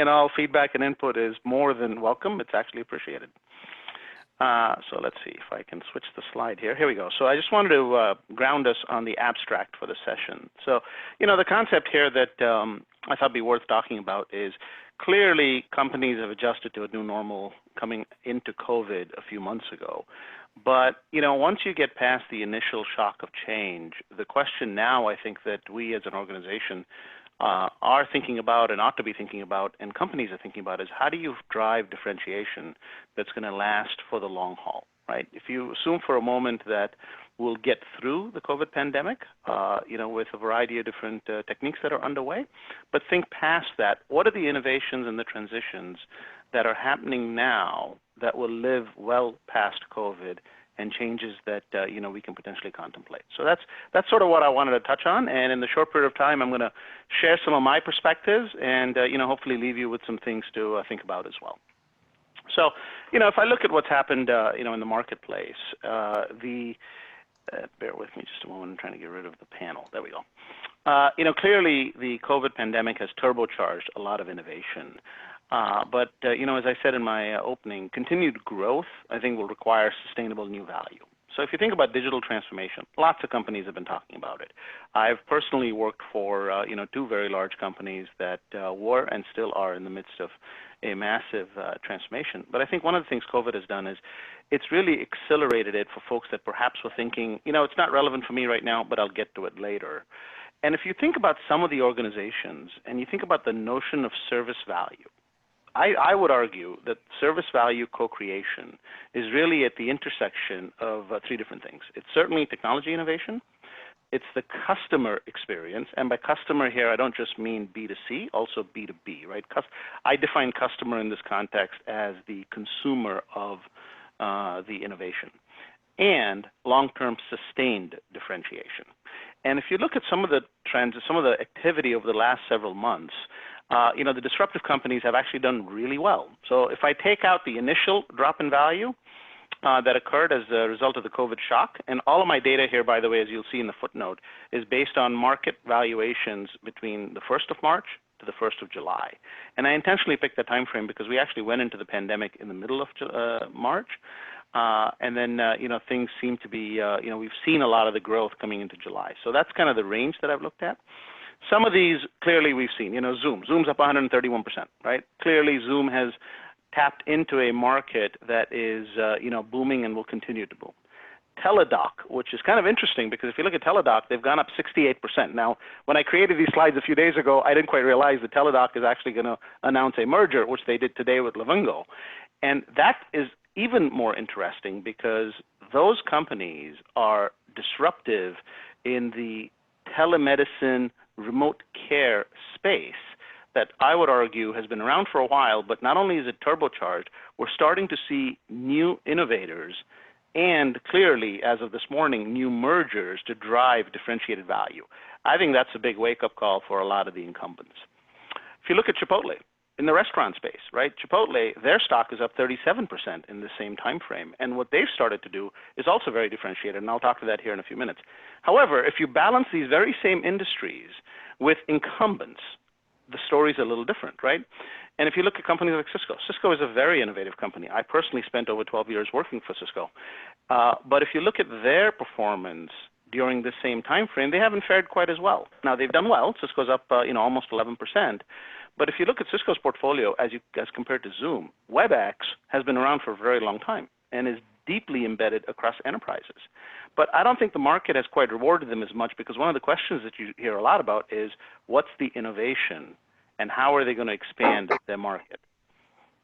and all feedback and input is more than welcome. It's actually appreciated. So let's see if I can switch the slide here. Here we go. So I just wanted to ground us on the abstract for the session. So, the concept here that I thought would be worth talking about is clearly companies have adjusted to a new normal coming into COVID a few months ago. But, once you get past the initial shock of change, the question now I think that we as an organization are thinking about and ought to be thinking about, and companies are thinking about, is how do you drive differentiation that's going to last for the long haul, right? If you assume for a moment that we'll get through the COVID pandemic, with a variety of different techniques that are underway, but think past that, what are the innovations and the transitions that are happening now that will live well past COVID and changes that we can potentially contemplate. So that's sort of what I wanted to touch on. And in the short period of time, I'm going to share some of my perspectives and hopefully leave you with some things to think about as well. So if I look at what's happened in the marketplace, bear with me just a moment. I'm trying to get rid of the panel. There we go. Clearly the COVID pandemic has turbocharged a lot of innovation. But as I said in my opening, continued growth, I think, will require sustainable new value. So if you think about digital transformation, lots of companies have been talking about it. I've personally worked for, two very large companies that were and still are in the midst of a massive transformation. But I think one of the things COVID has done is it's really accelerated it for folks that perhaps were thinking, it's not relevant for me right now, but I'll get to it later. And if you think about some of the organizations and you think about the notion of service value, I would argue that service value co-creation is really at the intersection of three different things. It's certainly technology innovation. It's the customer experience. And by customer here, I don't just mean B2C, also B2B, right? I define customer in this context as the consumer of the innovation, and long-term sustained differentiation. And if you look at some of the trends, some of the activity over the last several months, the disruptive companies have actually done really well. So if I take out the initial drop in value that occurred as a result of the COVID shock, and all of my data here, by the way, as you'll see in the footnote, is based on market valuations between the 1st of March to the 1st of July. And I intentionally picked that time frame because we actually went into the pandemic in the middle of March. And then, things seem to be, we've seen a lot of the growth coming into July. So that's kind of the range that I've looked at. Some of these, clearly we've seen, Zoom's up 131%, right? Clearly Zoom has tapped into a market that is, booming and will continue to boom. Teladoc, which is kind of interesting because if you look at Teladoc, they've gone up 68%. Now, when I created these slides a few days ago, I didn't quite realize that Teladoc is actually going to announce a merger, which they did today with Livongo. And that is even more interesting because those companies are disruptive in the telemedicine remote care space that I would argue has been around for a while, but not only is it turbocharged, we're starting to see new innovators and clearly, as of this morning, new mergers to drive differentiated value. I think that's a big wake-up call for a lot of the incumbents. If you look at Chipotle, in the restaurant space, right? Chipotle, their stock is up 37% in the same time frame. And what they've started to do is also very differentiated, and I'll talk to that here in a few minutes. However, if you balance these very same industries with incumbents, the story's a little different, right? And if you look at companies like Cisco, Cisco is a very innovative company. I personally spent over 12 years working for Cisco. But if you look at their performance during the same time frame, they haven't fared quite as well. Now, they've done well. Cisco's up, almost 11%. But if you look at Cisco's portfolio as compared to Zoom, WebEx has been around for a very long time and is deeply embedded across enterprises. But I don't think the market has quite rewarded them as much because one of the questions that you hear a lot about is what's the innovation and how are they going to expand their market?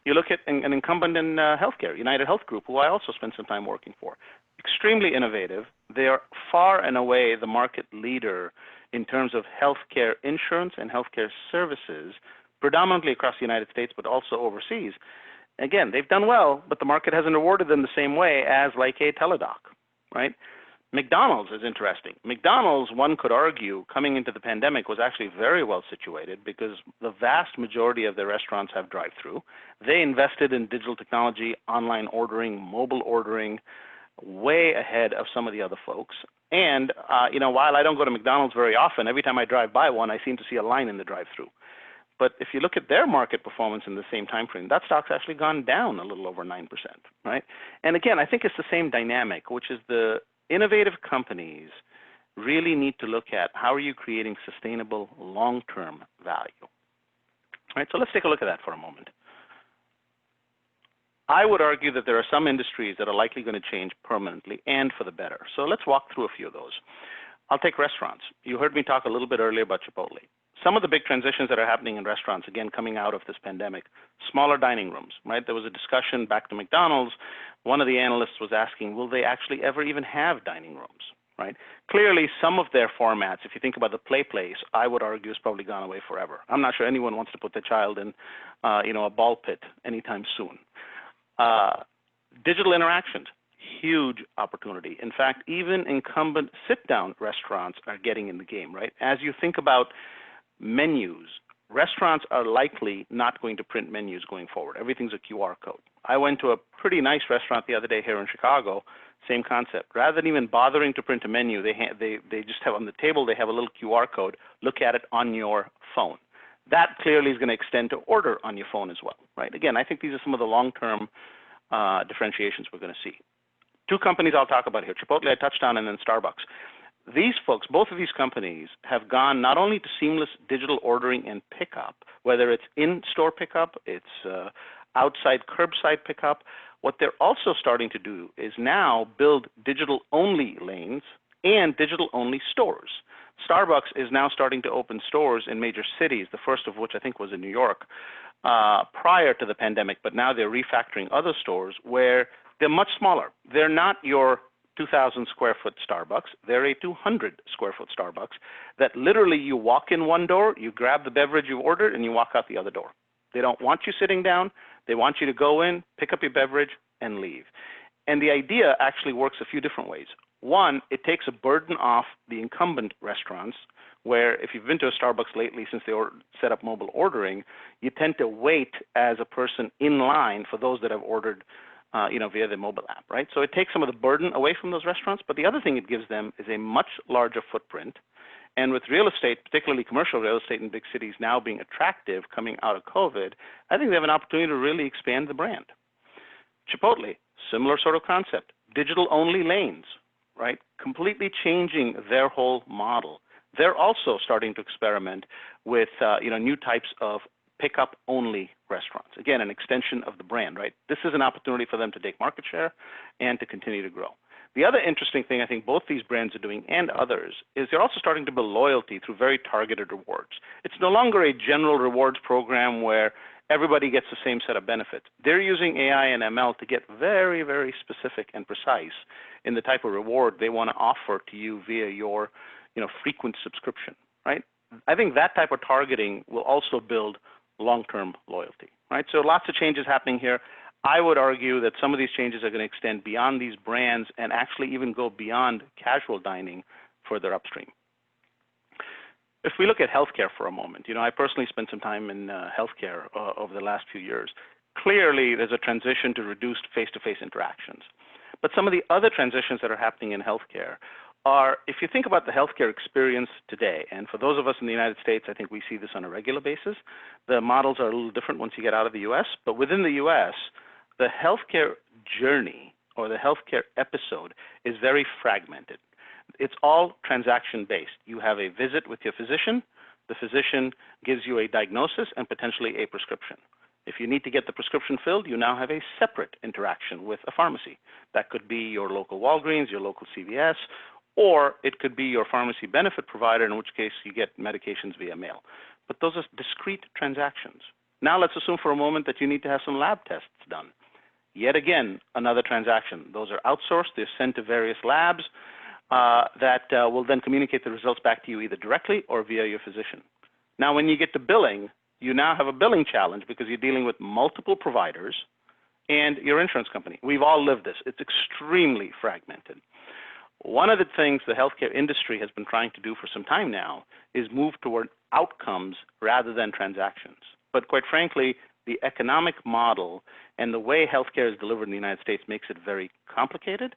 You look at an incumbent in healthcare, United Health Group, who I also spent some time working for. Extremely innovative. They are far and away the market leader in terms of healthcare insurance and healthcare services, predominantly across the United States, but also overseas. Again, they've done well, but the market hasn't rewarded them the same way as like a Teladoc, right? McDonald's is interesting. McDonald's, one could argue, coming into the pandemic was actually very well situated because the vast majority of their restaurants have drive-through. They invested in digital technology, online ordering, mobile ordering, way ahead of some of the other folks. And, while I don't go to McDonald's very often, every time I drive by one, I seem to see a line in the drive-through. But if you look at their market performance in the same time frame, that stock's actually gone down a little over 9%, right? And again, I think it's the same dynamic, which is the innovative companies really need to look at how are you creating sustainable long-term value, right? So let's take a look at that for a moment. I would argue that there are some industries that are likely going to change permanently and for the better. So let's walk through a few of those. I'll take restaurants. You heard me talk a little bit earlier about Chipotle. Some of the big transitions that are happening in restaurants, again, coming out of this pandemic, smaller dining rooms, right? There was a discussion back to McDonald's. One of the analysts was asking, will they actually ever even have dining rooms, right? Clearly, some of their formats, if you think about the play place, I would argue has probably gone away forever. I'm not sure anyone wants to put their child in, a ball pit anytime soon. Digital interactions, huge opportunity. In fact, even incumbent sit-down restaurants are getting in the game, right? As you think about menus, restaurants are likely not going to print menus going forward. Everything's a QR code. I went to a pretty nice restaurant the other day here in Chicago, same concept. Rather than even bothering to print a menu, they just have on the table, they have a little QR code. Look at it on your phone. That clearly is going to extend to order on your phone as well, right? Again, I think these are some of the long-term differentiations we're going to see. Two companies I'll talk about here, Chipotle I touched on, and then Starbucks. These folks, both of these companies, have gone not only to seamless digital ordering and pickup, whether it's in-store pickup, it's outside curbside pickup. What they're also starting to do is now build digital-only lanes and digital-only stores. Starbucks is now starting to open stores in major cities, the first of which I think was in New York, prior to the pandemic, but now they're refactoring other stores where they're much smaller. They're not your 2,000 square foot Starbucks. They're a 200 square foot Starbucks that literally you walk in one door, you grab the beverage you ordered, and you walk out the other door. They don't want you sitting down. They want you to go in, pick up your beverage, and leave. And the idea actually works a few different ways. One, it takes a burden off the incumbent restaurants, where if you've been to a Starbucks lately since they set up mobile ordering, you tend to wait as a person in line for those that have ordered via the mobile app, right? So it takes some of the burden away from those restaurants, but the other thing it gives them is a much larger footprint. And with real estate, particularly commercial real estate in big cities now being attractive coming out of COVID, I think they have an opportunity to really expand the brand. Chipotle, similar sort of concept, digital-only lanes, right? Completely changing their whole model. They're also starting to experiment with new types of pickup-only restaurants. Again, an extension of the brand, right? This is an opportunity for them to take market share and to continue to grow. The other interesting thing I think both these brands are doing and others is they're also starting to build loyalty through very targeted rewards. It's no longer a general rewards program where everybody gets the same set of benefits. They're using AI and ML to get very, very specific and precise in the type of reward they want to offer to you via your frequent subscription, right? I think that type of targeting will also build long-term loyalty, right? So lots of changes happening here. I would argue that some of these changes are going to extend beyond these brands and actually even go beyond casual dining further upstream. If we look at healthcare for a moment, I personally spent some time in healthcare over the last few years. Clearly, there's a transition to reduced face-to-face interactions. But some of the other transitions that are happening in healthcare are, if you think about the healthcare experience today, and for those of us in the United States, I think we see this on a regular basis. The models are a little different once you get out of the U.S., but within the U.S., the healthcare journey or the healthcare episode is very fragmented. It's all transaction-based. You have a visit with your physician. The physician gives you a diagnosis and potentially a prescription. If you need to get the prescription filled, you now have a separate interaction with a pharmacy. That could be your local Walgreens, your local CVS, or it could be your pharmacy benefit provider, in which case you get medications via mail. But those are discrete transactions. Now let's assume for a moment that you need to have some lab tests done. Yet again, another transaction. Those are outsourced. They're sent to various labs that will then communicate the results back to you either directly or via your physician. Now, when you get to billing, you now have a billing challenge because you're dealing with multiple providers and your insurance company. We've all lived this. It's extremely fragmented. One of the things the healthcare industry has been trying to do for some time now is move toward outcomes rather than transactions. But quite frankly, the economic model and the way healthcare is delivered in the United States makes it very complicated.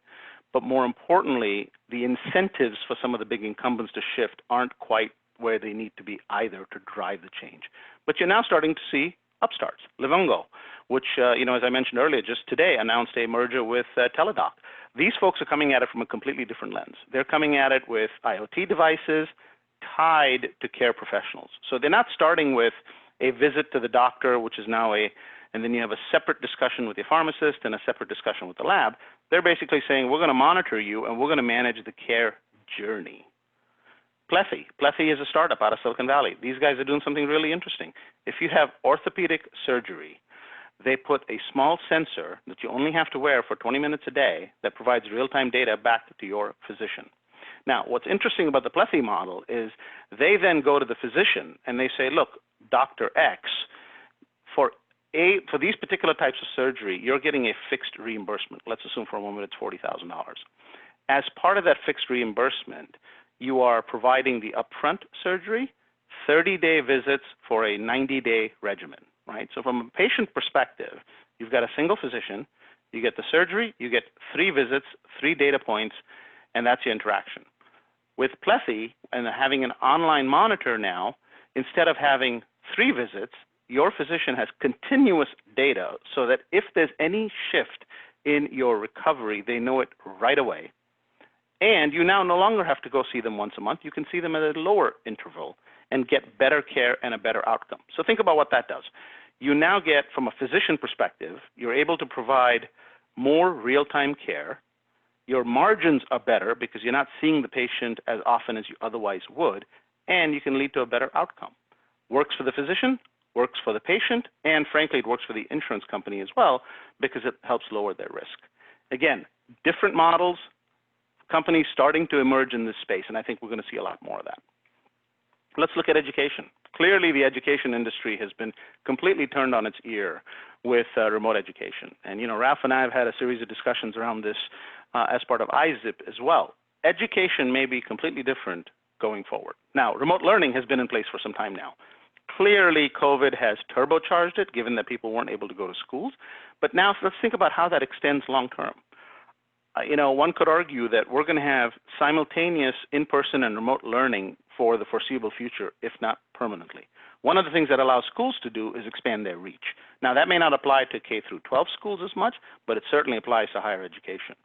But more importantly, the incentives for some of the big incumbents to shift aren't quite where they need to be either to drive the change. But you're now starting to see upstarts. Livongo, which, as I mentioned earlier, just today announced a merger with Teladoc. These folks are coming at it from a completely different lens. They're coming at it with IoT devices tied to care professionals. So they're not starting with a visit to the doctor, which is now and then you have a separate discussion with your pharmacist and a separate discussion with the lab. They're basically saying, we're going to monitor you and we're going to manage the care journey. Plethy is a startup out of Silicon Valley. These guys are doing something really interesting. If you have orthopedic surgery, they put a small sensor that you only have to wear for 20 minutes a day that provides real-time data back to your physician. Now, what's interesting about the Plethy model is they then go to the physician and they say, look, Dr. X, for these particular types of surgery, you're getting a fixed reimbursement. Let's assume for a moment it's $40,000. As part of that fixed reimbursement, you are providing the upfront surgery, 30-day visits for a 90-day regimen, right? So from a patient perspective, you've got a single physician, you get the surgery, you get 3 visits, 3 data points, and that's your interaction. With Plethy and having an online monitor now, instead of having 3 visits, your physician has continuous data so that if there's any shift in your recovery, they know it right away. And you now no longer have to go see them once a month. You can see them at a lower interval and get better care and a better outcome. So think about what that does. You now get, from a physician perspective, you're able to provide more real-time care. Your margins are better because you're not seeing the patient as often as you otherwise would, and you can lead to a better outcome. Works for the physician, works for the patient, and frankly, it works for the insurance company as well because it helps lower their risk. Again, different models, companies starting to emerge in this space, and I think we're going to see a lot more of that. Let's look at education. Clearly, the education industry has been completely turned on its ear with remote education. And, Ralph and I have had a series of discussions around this as part of ISSIP as well. Education may be completely different going forward. Now, remote learning has been in place for some time now. Clearly, COVID has turbocharged it, given that people weren't able to go to schools. But now let's think about how that extends long term. One could argue that we're going to have simultaneous in-person and remote learning for the foreseeable future, if not permanently. One of the things that allows schools to do is expand their reach. Now, that may not apply to K through 12 schools as much, but it certainly applies to higher education.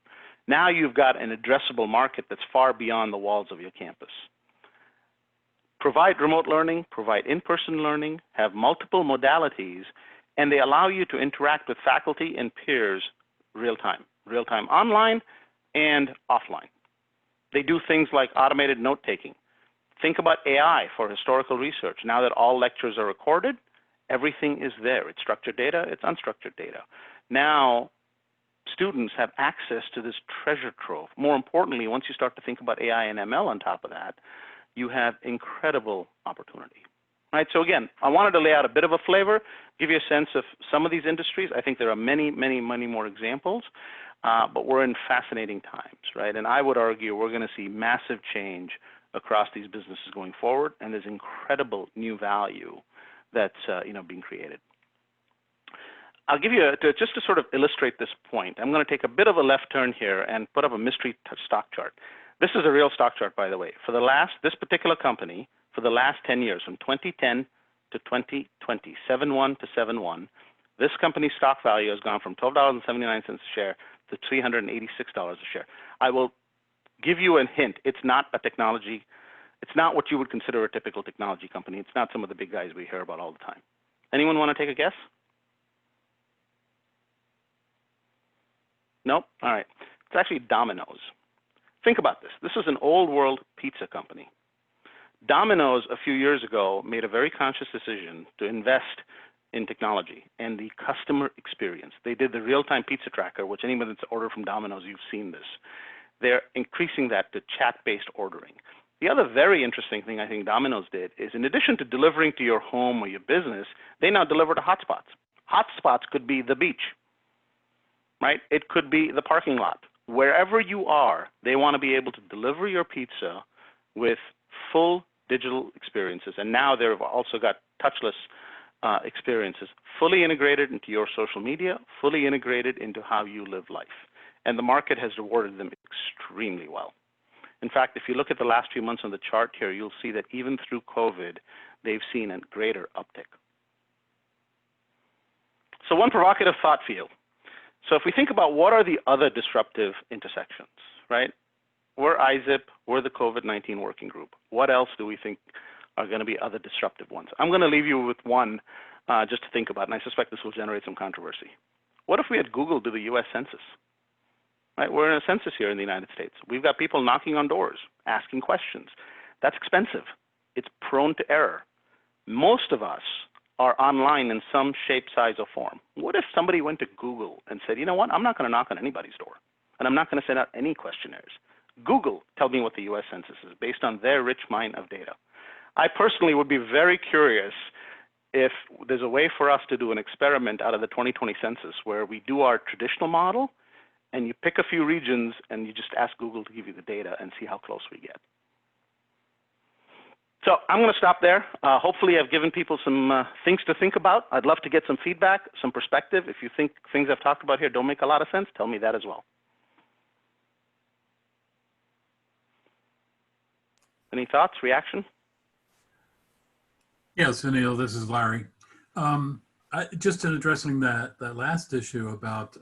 Now you've got an addressable market that's far beyond the walls of your campus. Provide remote learning, provide in-person learning, have multiple modalities, and they allow you to interact with faculty and peers real-time online and offline. They do things like automated note-taking. Think about AI for historical research. Now that all lectures are recorded, everything is there. It's structured data, it's unstructured data. Now, students have access to this treasure trove. More importantly, once you start to think about AI and ML on top of that, you have incredible opportunity. Right, so again, I wanted to lay out a bit of a flavor, give you a sense of some of these industries. I think there are many more examples, but we're in fascinating times, right? And I would argue we're going to see massive change across these businesses going forward, and there's incredible new value that's being created. I'll give you, just to sort of illustrate this point, I'm going to take a bit of a left turn here and put up a mystery stock chart. This is a real stock chart, by the way. For this particular company, for the last 10 years, from 2010 to 2020, 7-1 to 7-1, this company's stock value has gone from $12.79 a share to $386 a share. I will give you a hint. It's not a technology. It's not what you would consider a typical technology company. It's not some of the big guys we hear about all the time. Anyone want to take a guess? Nope? All right. It's actually Domino's. Think about this. This is an old world pizza company. Domino's, a few years ago, made a very conscious decision to invest in technology and the customer experience. They did the real-time pizza tracker, which anyone that's ordered from Domino's, you've seen this. They're increasing that to chat-based ordering. The other very interesting thing I think Domino's did is, in addition to delivering to your home or your business, they now deliver to hotspots. Hotspots could be the beach, right? It could be the parking lot. Wherever you are, they want to be able to deliver your pizza with full digital experiences. And now they've also got touchless experiences, fully integrated into your social media, fully integrated into how you live life. And the market has rewarded them extremely well. In fact, if you look at the last few months on the chart here, you'll see that even through COVID, they've seen a greater uptick. So one provocative thought for you. So if we think about what are the other disruptive intersections, right? We're ISSIP, we're the COVID-19 working group. What else do we think are going to be other disruptive ones? I'm going to leave you with one just to think about, and I suspect this will generate some controversy. What if we had Google do the US Census? Right? We're in a census here in the United States. We've got people knocking on doors, asking questions. That's expensive. It's prone to error. Most of us are online in some shape, size, or form. What if somebody went to Google and said, you know what, I'm not going to knock on anybody's door, and I'm not going to send out any questionnaires. Google, tell me what the US Census is based on their rich mine of data. I personally would be very curious if there's a way for us to do an experiment out of the 2020 census where we do our traditional model and you pick a few regions and you just ask Google to give you the data and see how close we get. So I'm going to stop there. Hopefully I've given people some things to think about. I'd love to get some feedback, some perspective. If you think things I've talked about here don't make a lot of sense, tell me that as well. Any thoughts, reaction? Yes, Sunil, this is Larry. Just in addressing that last issue about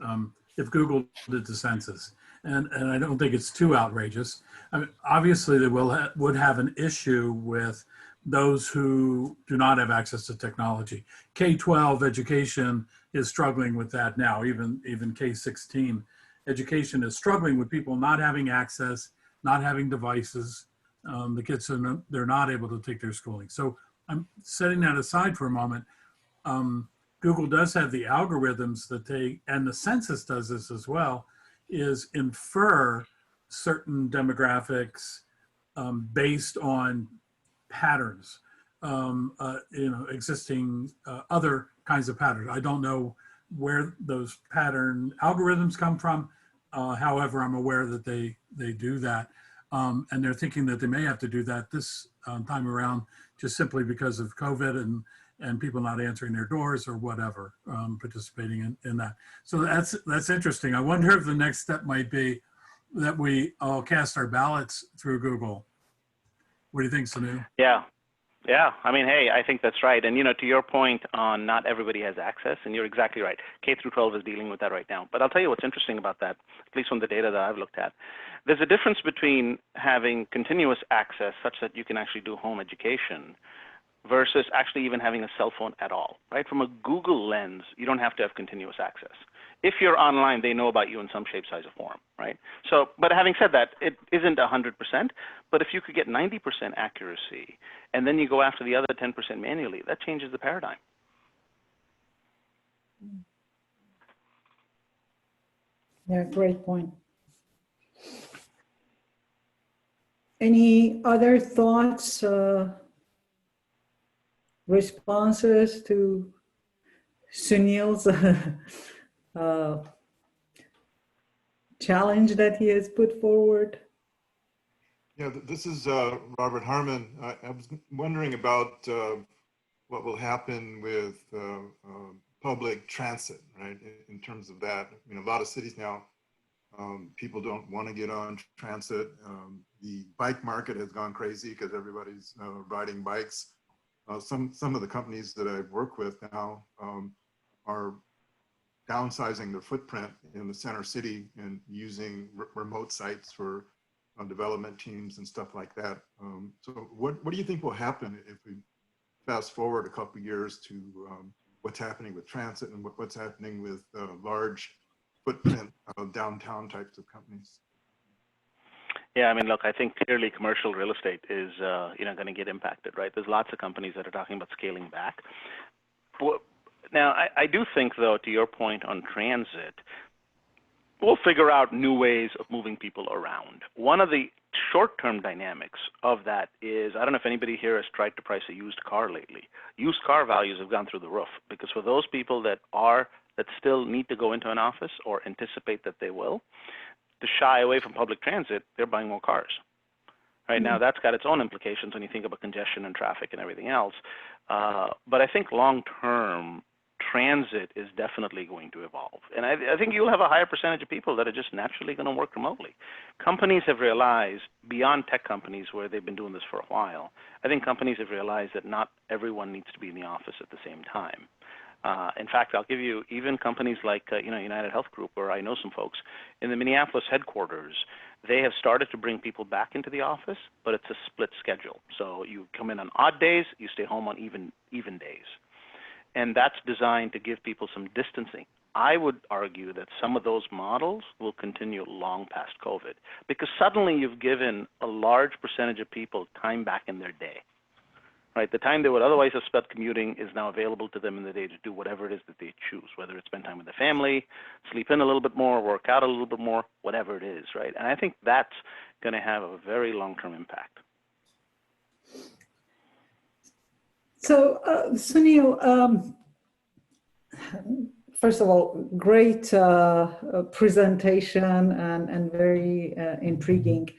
if Google did the census, and I don't think it's too outrageous. I mean, obviously, they would have an issue with those who do not have access to technology. K-12 education is struggling with that now, even K-16 education is struggling with people not having access, not having devices. The kids, they're not able to take their schooling. So I'm setting that aside for a moment. Google does have the algorithms that and the census does this as well, is infer certain demographics based on patterns, existing other kinds of patterns. I don't know where those pattern algorithms come from. However, I'm aware that they do that. And they're thinking that they may have to do that this time around just simply because of COVID and people not answering their doors or whatever, participating in that. So that's interesting. I wonder if the next step might be that we all cast our ballots through Google. What do you think, Sunil? Yeah, I mean, hey, I think that's right. And, to your point on not everybody has access, and you're exactly right. K through 12 is dealing with that right now. But I'll tell you what's interesting about that, at least from the data that I've looked at. There's a difference between having continuous access such that you can actually do home education versus actually even having a cell phone at all, right? From a Google lens, you don't have to have continuous access. If you're online, they know about you in some shape, size, or form, right? So, but having said that, it isn't 100%, but if you could get 90% accuracy, and then you go after the other 10% manually, that changes the paradigm. Yeah, great point. Any other thoughts, responses to Sunil's challenge that he has put forward? Yeah, this is Robert Harmon. I was wondering about what will happen with public transit, right? In terms of that, a lot of cities now, people don't want to get on transit. The bike market has gone crazy because everybody's riding bikes. Some of the companies that I work with now are downsizing their footprint in the center city and using remote sites for development teams and stuff like that. So what do you think will happen if we fast forward a couple of years to what's happening with transit and what's happening with large footprint downtown types of companies? Yeah, I mean, look, I think clearly commercial real estate is, going to get impacted, right? There's lots of companies that are talking about scaling back. Now, I do think, though, to your point on transit, we'll figure out new ways of moving people around. One of the short-term dynamics of that is, I don't know if anybody here has tried to price a used car lately. Used car values have gone through the roof because for those people that still need to go into an office or anticipate that they will, to shy away from public transit, they're buying more cars. Right now, that's got its own implications when you think about congestion and traffic and everything else. But I think long-term, transit is definitely going to evolve. And I think you'll have a higher percentage of people that are just naturally going to work remotely. Companies have realized, beyond tech companies where they've been doing this for a while, I think companies have realized that not everyone needs to be in the office at the same time. In fact, I'll give you even companies like United Health Group, where I know some folks in the Minneapolis headquarters. They have started to bring people back into the office, but it's a split schedule. So you come in on odd days, you stay home on even days, and that's designed to give people some distancing. I would argue that some of those models will continue long past COVID, because suddenly you've given a large percentage of people time back in their day. Right, the time they would otherwise have spent commuting is now available to them in the day to do whatever it is that they choose, whether it's spend time with the family, sleep in a little bit more, work out a little bit more, whatever it is, right? And I think that's going to have a very long-term impact. So, Sunil, first of all, great presentation and very intriguing.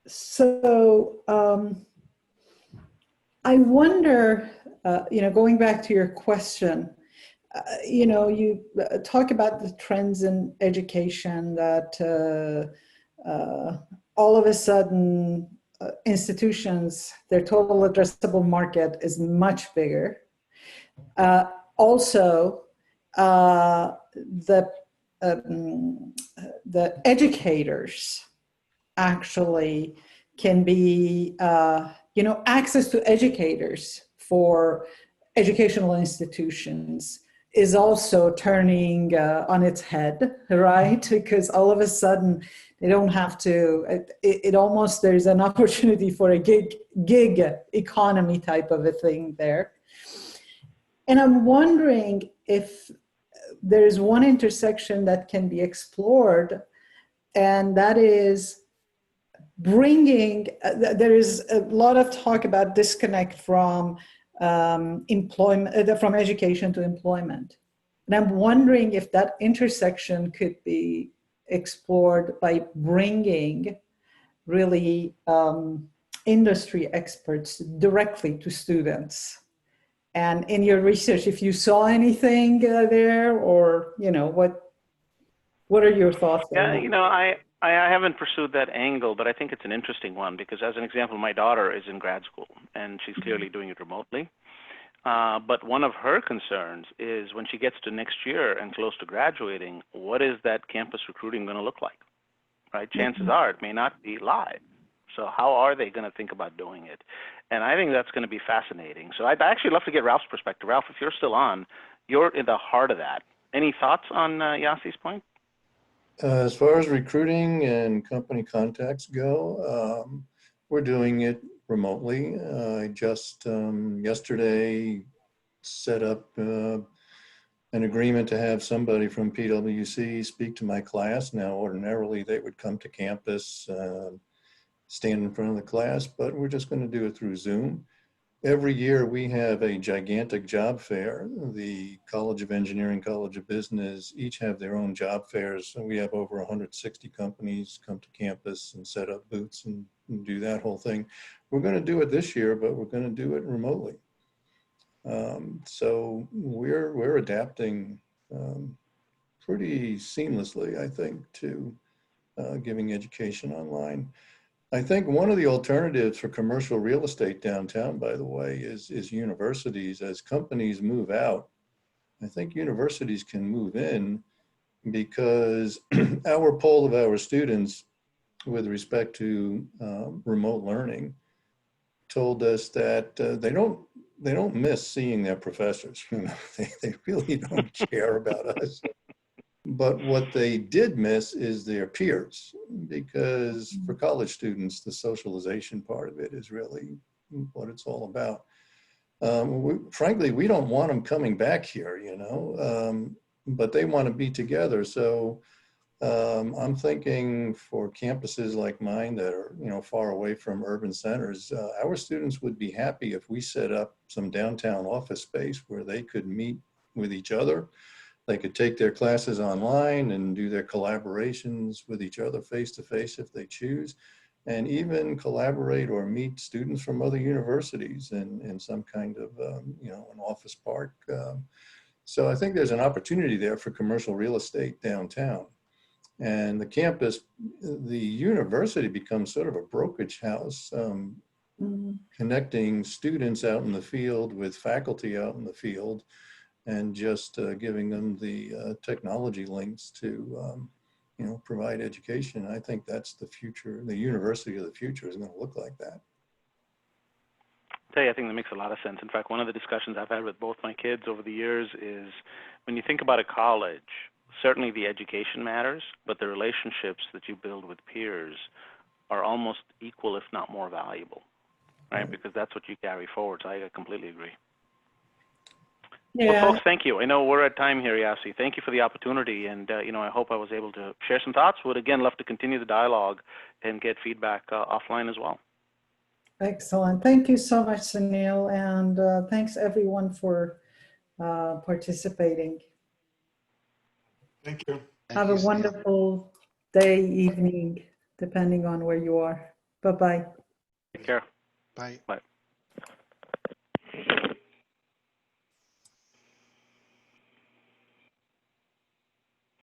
So I wonder, going back to your question, you talk about the trends in education that all of a sudden institutions, their total addressable market is much bigger. Also, the educators actually can be, access to educators for educational institutions is also turning on its head, right? Because all of a sudden they don't have to, there's an opportunity for a gig economy type of a thing there. And I'm wondering if there's one intersection that can be explored, and that is bringing, there is a lot of talk about disconnect from employment, from education to employment. And I'm wondering if that intersection could be explored by bringing really industry experts directly to students. And in your research, if you saw anything there, or, what are your thoughts? Yeah, I haven't pursued that angle, but I think it's an interesting one, because as an example, my daughter is in grad school and she's clearly doing it remotely. But one of her concerns is when she gets to next year and close to graduating, what is that campus recruiting going to look like, right? Chances are it may not be live. So how are they going to think about doing it? And I think that's going to be fascinating. So I'd actually love to get Ralph's perspective. Ralph, if you're still on, you're in the heart of that. Any thoughts on Yassi's point? As far as recruiting and company contacts go, we're doing it remotely. I just yesterday set up an agreement to have somebody from PwC speak to my class. Now, ordinarily, they would come to campus, stand in front of the class, but we're just going to do it through Zoom. Every year we have a gigantic job fair. The College of Engineering, College of Business, each have their own job fairs. And we have over 160 companies come to campus and set up booths and do that whole thing. We're going to do it this year, but we're going to do it remotely. So we're adapting pretty seamlessly, I think, to giving education online. I think one of the alternatives for commercial real estate downtown, by the way, is universities. As companies move out, I think universities can move in, because our poll of our students with respect to remote learning told us that they don't miss seeing their professors. They really don't care about us. But what they did miss is their peers, because for college students, the socialization part of it is really what it's all about. Frankly, we don't want them coming back here, but they want to be together. So I'm thinking for campuses like mine that are, far away from urban centers, our students would be happy if we set up some downtown office space where they could meet with each other. They could take their classes online and do their collaborations with each other face to face if they choose. and even collaborate or meet students from other universities in some kind of, an office park. So I think there's an opportunity there for commercial real estate downtown. And the campus, the university becomes sort of a brokerage house, connecting students out in the field with faculty out in the field, and just giving them the technology links to, provide education. I think that's the future. The university of the future is going to look like that. I think that makes a lot of sense. In fact, one of the discussions I've had with both my kids over the years is when you think about a college, certainly the education matters, but the relationships that you build with peers are almost equal, if not more valuable, right? Because that's what you carry forward. So I completely agree. Yeah. Well, folks, thank you. I know we're at time here, Yasi. Thank you for the opportunity, and I hope I was able to share some thoughts. Would again love to continue the dialogue and get feedback offline as well. Excellent. Thank you so much, Sunil, and thanks everyone for participating. Thank you. Have a wonderful day, evening, depending on where you are. Bye-bye. Take care. Bye. Bye.